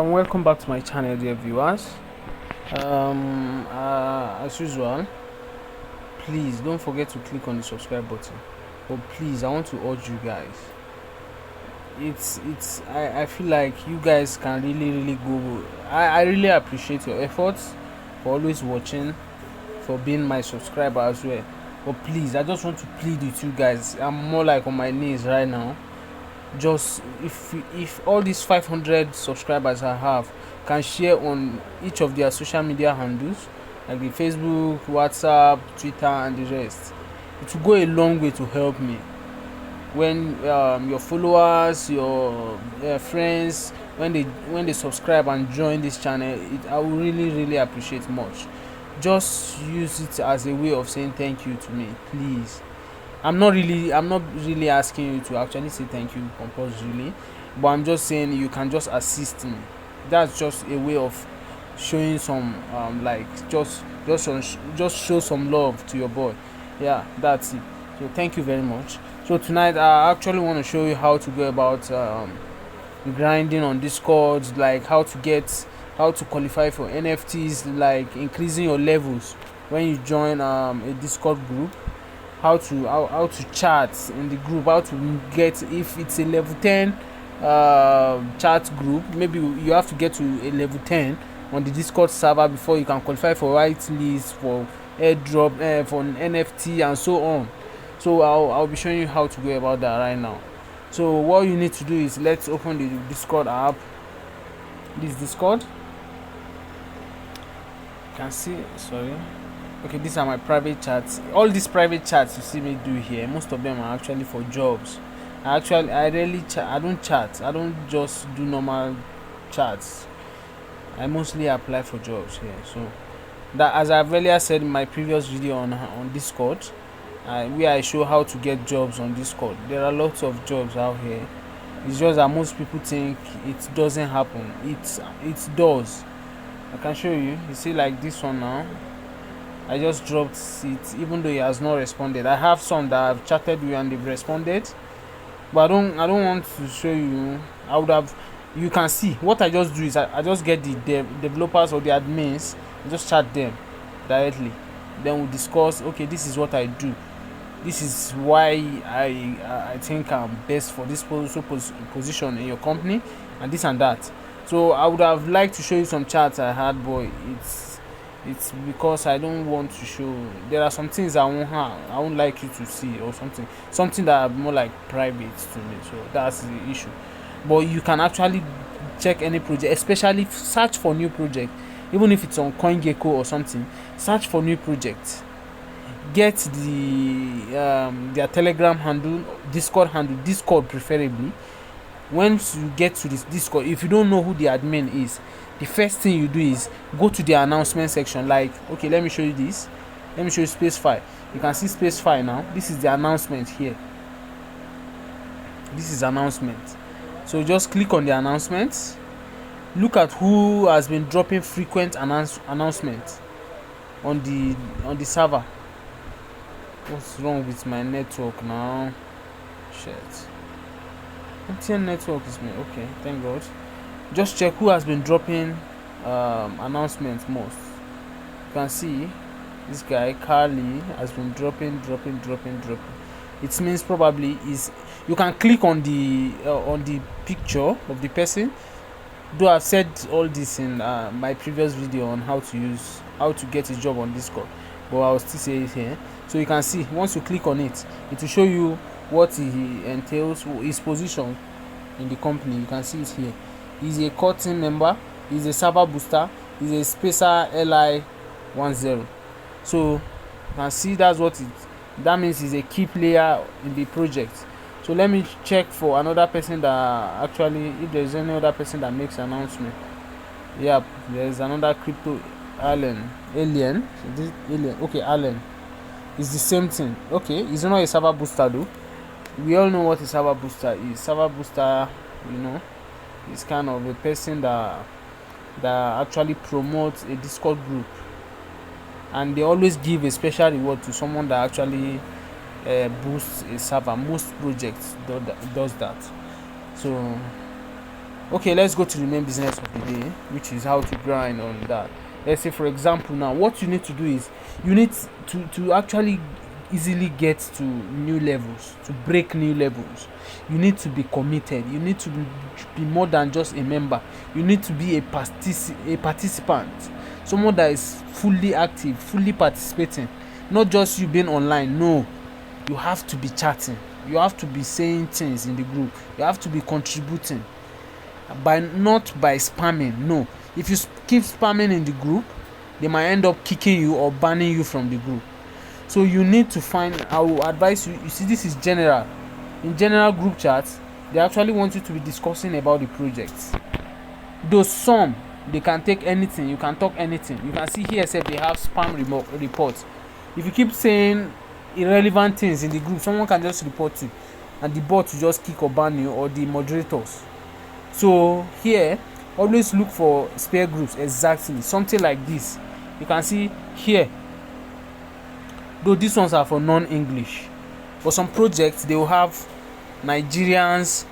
Welcome back to my channel, dear viewers. As usual, please don't forget to click on the subscribe button. But please, I want to urge you guys. I feel like you guys can really go. I really appreciate your efforts for always watching, for being my subscriber as well. But please, I just want to plead with you guys. I'm more like on my knees right now. Just if all these 500 subscribers I have can share on each of their social media handles, like the Facebook, WhatsApp, Twitter, and the rest, it will go a long way to help me. When your followers, your friends, when they subscribe and join this channel, I will really appreciate much. Just use it as a way of saying thank you to me, please. I'm not really asking you to actually say thank you compulsorily, but I'm just saying you can just assist me. That's just a way of showing some like just show some love to your boy. Yeah, that's it. So thank you very much. So tonight I actually want to show you how to go about grinding on Discord, like how to qualify for NFTs, like increasing your levels when you join a Discord group, how to chat in the group, how to get, if it's a level 10 chat group, maybe you have to get to a level 10 on the Discord server before you can qualify for whitelist, for airdrop, for an NFT, and so on. So I'll be showing you how to go about that right now. So what you need to do is, let's open the Discord app. This Discord, you can see, sorry, okay, these are my private chats. All these private chats you see me do here, most of them are actually for jobs. I rarely chat. I don't chat. I don't just do normal chats. I mostly apply for jobs here. So that, as I've earlier said in my previous video on Discord, where I show how to get jobs on Discord, there are lots of jobs out here. It's just that most people think it doesn't happen. It does. I can show you. You see, like this one now, I just dropped it, even though he has not responded. I have some that I've chatted with and they've responded, but I don't want to show you. I would have, you can see what I just do is I just get the developers or the admins, just chat them directly, then we discuss. Okay, this is what I do, this is why I think I'm best for this position in your company, and this and that. So I would have liked to show you some chats I had, but it's because I don't want to show. There are some things I won't like you to see, or something that are more like private to me. So that's the issue. But you can actually check any project, especially search for new project, even if it's on CoinGecko or something. Search for new projects. Get their Telegram handle, Discord preferably. Once you get to this Discord, if you don't know who the admin is, the first thing you do is go to the announcement section. Like, okay, let me show you this. Let me show you space file. You can see space file now. This is the announcement here. This is announcement. So just click on the announcements. Look at who has been dropping frequent announcements on the server. What's wrong with my network now? Shit. MTN network is me. Okay, thank God. Just check who has been dropping announcements most. You can see this guy Carly has been dropping. It means probably is. You can click on the picture of the person. Though I've said all this in my previous video on how to get a job on Discord, but I'll still say it here. So you can see, once you click on it, it will show you what he entails, his position in the company. You can see it here. He's a core team member, he's a server booster, he's a spacer LI10. So you can see that means he's a key player in the project. So let me check for another person that actually, if there's any other person that makes announcement. Yep, there's another crypto alien. Okay, Allen. It's the same thing. Okay, it's not a server booster though. We all know what a server booster is. Server booster, is kind of a person that actually promotes a Discord group, and they always give a special reward to someone that actually boosts a server. Most projects does that. So Okay, let's go to the main business of the day, which is how to grind on that. Let's say, for example, now what you need to do is you need to actually easily get to new levels, to break new levels. You need to be committed. You need to be more than just a member. You need to be a participant, someone that is fully active, fully participating, not just you being online. No, you have to be chatting. You have to be saying things in the group. You have to be contributing, not by spamming. No, if you keep spamming in the group, they might end up kicking you or banning you from the group. So you need to find, I will advise you, you see, this is general. In general group chats, they actually want you to be discussing about the projects. Though some, they can take anything, you can talk anything. You can see here, say they have spam reports. If you keep saying irrelevant things in the group, someone can just report you, and the bot will just kick or ban you, or the moderators. So here, always look for spare groups, exactly something like this. You can see here, though these ones are for non-English, for some projects they will have Nigerians,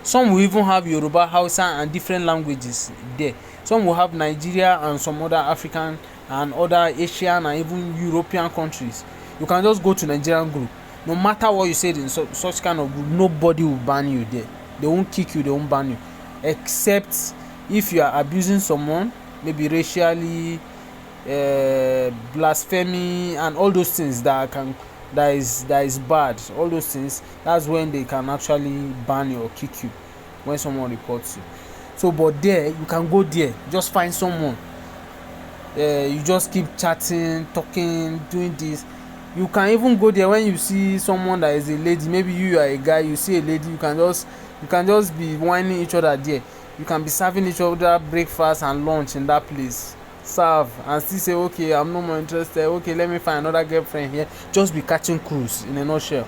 some will even have Yoruba, Hausa and different languages there. Some will have Nigeria and some other African and other Asian and even European countries. You can just go to Nigerian group. No matter what you said in such kind of group, nobody will ban you there. They won't kick you, they won't ban you, except if you are abusing someone, maybe racially, blasphemy and all those things that is bad. All those things, that's when they can actually ban you or kick you, when someone reports you. So but there, you can go there, just find someone, you just keep chatting, talking, doing this. You can even go there when you see someone that is a lady. Maybe you are a guy, you see a lady, you can just be whining each other there. You can be serving each other breakfast and lunch in that place. Serve and still say, okay, I'm no more interested. Okay, let me find another girlfriend here. Just be catching cruise, in a nutshell.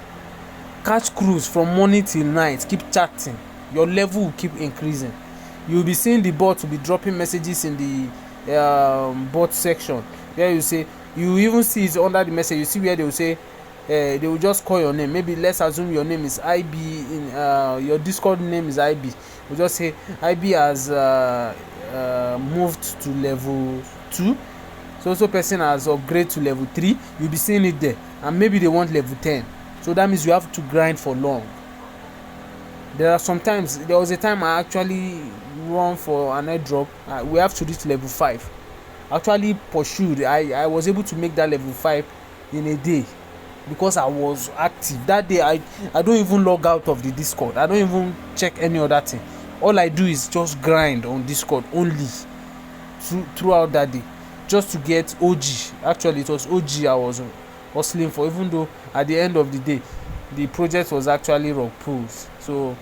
Catch cruise from morning till night. Keep chatting. Your level will keep increasing. You'll be seeing the bot will be dropping messages in the bot section, where you say, you even see it under the message. You see where they will say, they will just call your name. Maybe let's assume your name is IB, in your Discord name is IB. We'll just say IB has moved to level 2, so person has upgraded to level 3. You'll be seeing it there, and maybe they want level 10. So that means you have to grind for long. There was a time I actually run for an airdrop. We have to reach level 5. Actually pursued. I was able to make that level 5 in a day, because I was active that day. I don't even log out of the Discord. I don't even check any other thing. All I do is just grind on Discord only throughout that day, just to get OG. Actually, it was OG I was hustling for, even though at the end of the day the project was actually rock pulls. So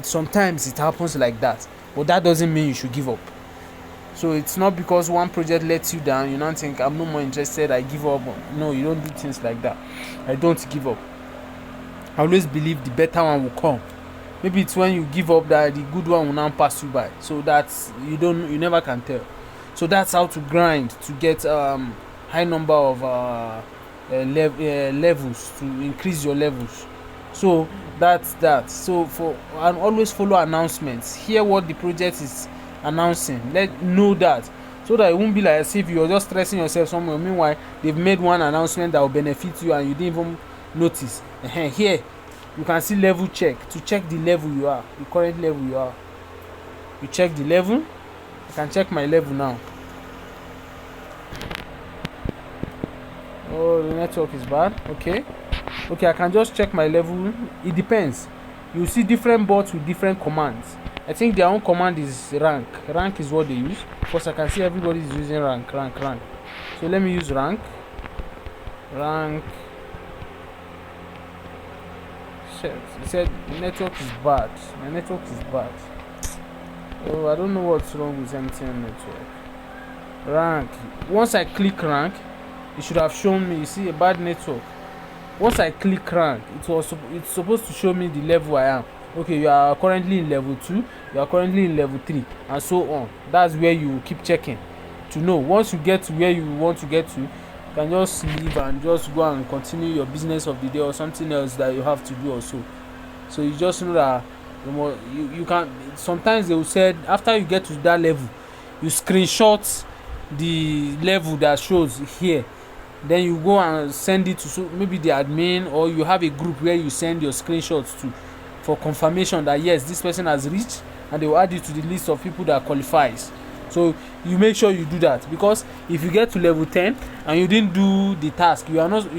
sometimes it happens like that, but that doesn't mean you should give up. So it's not because one project lets you down, you don't think I'm no more interested, I give up. No, you don't do things like that. I don't give up. I always believe the better one will come. Maybe it's when you give up that the good one will now pass you by. So that's, you never can tell. So that's how to grind to get high number of levels, to increase your levels. So that's that. So and always follow announcements. Hear what the project is announcing. Know that, so that it won't be like as if you're just stressing yourself somewhere. Meanwhile, they've made one announcement that will benefit you and you didn't even notice. Here you can see level check, to check the level you are, the current level you are. You check the level. I can check my level now. Oh, the network is bad. Okay, I can just check my level. It depends. You see different bots with different commands. I think their own command is rank. Rank is what they use. Because I can see everybody is using rank. So let me use rank. Shit, it said network is bad. My network is bad. Oh, I don't know what's wrong with MTN network. Rank. Once I click rank, it should have shown me. You see a bad network. Once I click rank, it's supposed to show me the level I am. Okay, you are currently in level 2, you are currently in level 3, and so on. That's where you keep checking to know. Once you get to where you want to get to, you can just leave and just go and continue your business of the day or something else that you have to do also. So you just know that You can, sometimes they will say after you get to that level, you screenshot the level that shows here, then you go and send it to maybe the admin, or you have a group where you send your screenshots to for confirmation that yes, this person has reached, and they will add you to the list of people that qualifies. So you make sure you do that, because if you get to level 10 and you didn't do the task, you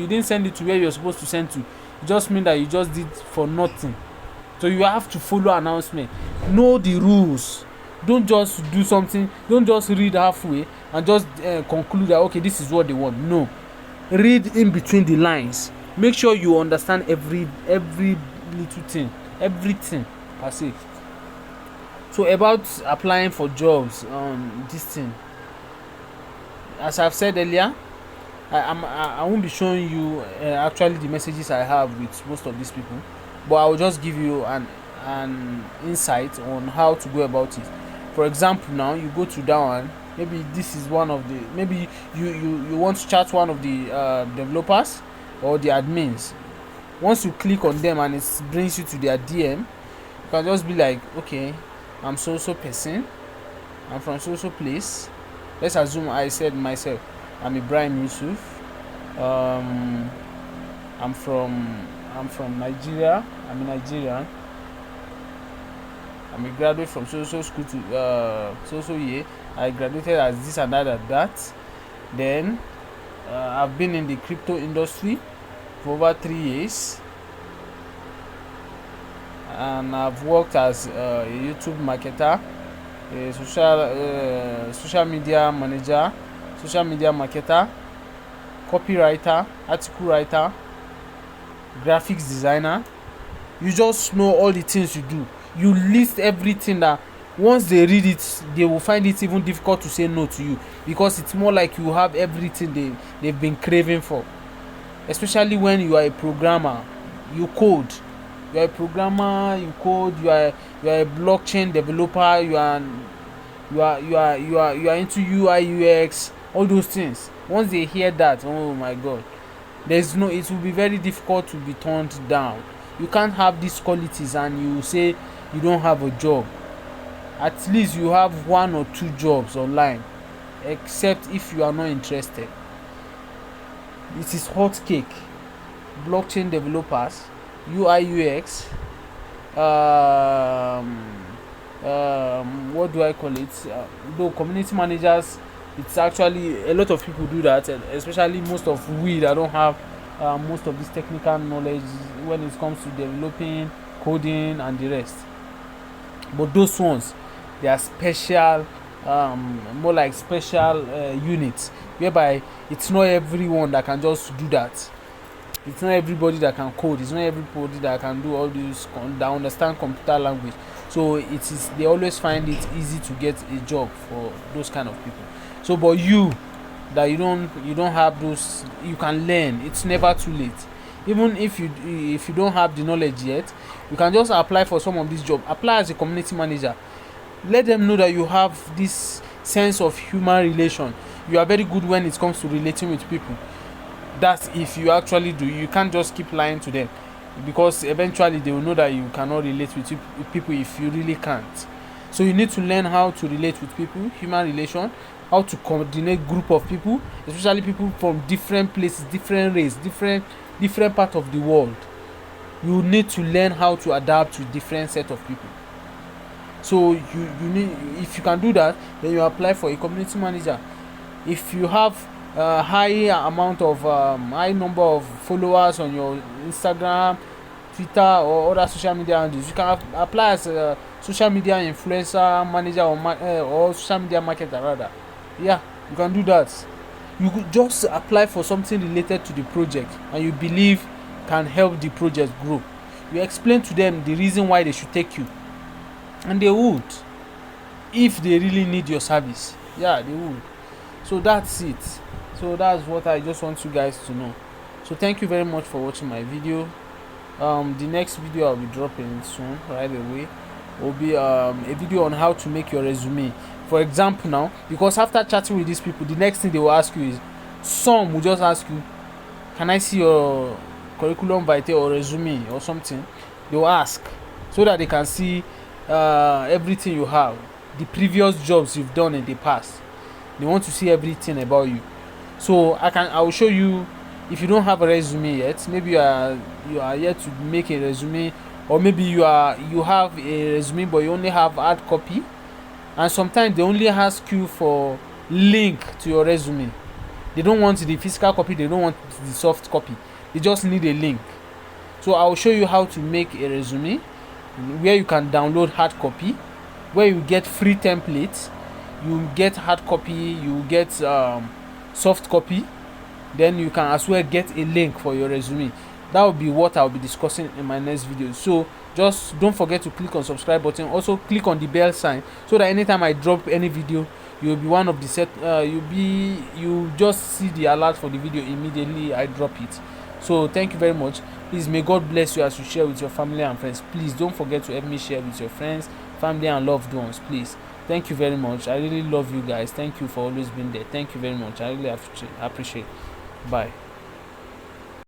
didn't send it to where you're supposed to send to, it just mean that you just did for nothing. So you have to follow announcement, know the rules. Don't just do something, don't just read halfway and just conclude that okay, this is what they want. No, read in between the lines, make sure you understand every little thing, everything per se. So about applying for jobs, this thing, as I've said earlier, I won't be showing you actually the messages I have with most of these people, but I will just give you an insight on how to go about it. For example, now you go to that one, maybe this is one of the, maybe you want to chat one of the developers or the admins. Once you click on them and it brings you to their DM, you can just be like, okay, I'm so person, I'm from so place. Let's assume I said myself, I'm Ibrahim Yusuf. I'm from Nigeria. I'm a Nigerian. I'm a graduate from school to year. I graduated as this and that. Then I've been in the crypto industry for over 3 years, and I've worked as a YouTube marketer, a social media manager, social media marketer, copywriter, article writer, graphics designer. You just know all the things you do. You list everything that once they read it, they will find it even difficult to say no to you, because it's more like you have everything they've been craving for. Especially when you are a programmer, you code. You are a programmer, you code. You are a blockchain developer. You are into UI UX, all those things. Once they hear that, oh my god, it will be very difficult to be turned down. You can't have these qualities and you say you don't have a job. At least you have 1 or 2 jobs online, except if you are not interested. It is hot cake. Blockchain developers, UI UX, what do I call it? Though community managers, it's actually a lot of people do that, especially most of we that don't have most of this technical knowledge when it comes to developing, coding, and the rest. But those ones, they are special, more like special units, whereby it's not everyone that can just do that. It's not everybody that can code. It's not everybody that can do all this, that understand computer language. So they always find it easy to get a job for those kind of people. So, but you that you don't have those, you can learn. It's never too late. Even if you don't have the knowledge yet, you can just apply for some of these jobs. Apply as a community manager. Let them know that you have this sense of human relation. You are very good when it comes to relating with people. That's if you actually do. You can't just keep lying to them, because eventually they will know that you cannot relate with people if you really can't. So you need to learn how to relate with people, human relation, how to coordinate group of people, especially people from different places, different race, different part of the world. You need to learn how to adapt to different set of people. So you need, if you can do that, then you apply for a community manager. If you have high number of followers on your Instagram, Twitter, or other social media handles, you can apply as a social media influencer manager, or social media marketer rather. Yeah, you can do that. You could just apply for something related to the project and you believe can help the project grow. You explain to them the reason why they should take you, and they would, if they really need your service. Yeah, they would. So that's it. So that's what I just want you guys to know. So thank you very much for watching my video. The next video I'll be dropping soon, right away, will be a video on how to make your resume. For example, now, because after chatting with these people, the next thing they will ask you is, some will just ask you, can I see your curriculum vitae or resume or something? They will ask. so that they can see everything you have, the previous jobs you've done in the past. They want to see everything about you. So I will show you. If you don't have a resume yet, maybe you are yet to make a resume, or maybe you have a resume but you only have hard copy, and sometimes they only ask you for link to your resume. They don't want the physical copy, they don't want the soft copy, they just need a link. So I will show you how to make a resume where you can download hard copy, where you get free templates, you get hard copy, you get soft copy, then you can as well get a link for your resume. That will be what I'll be discussing in my next video. So just don't forget to click on subscribe button, also click on the bell sign, so that anytime I drop any video, you'll be one of the set you just see the alert for the video immediately I drop it. So thank you very much. Please, may God bless you as you share with your family and friends. Please don't forget to help me share with your friends, family and loved ones, please. Thank you very much. I really love you guys. Thank you for always being there. Thank you very much. I really appreciate. Bye.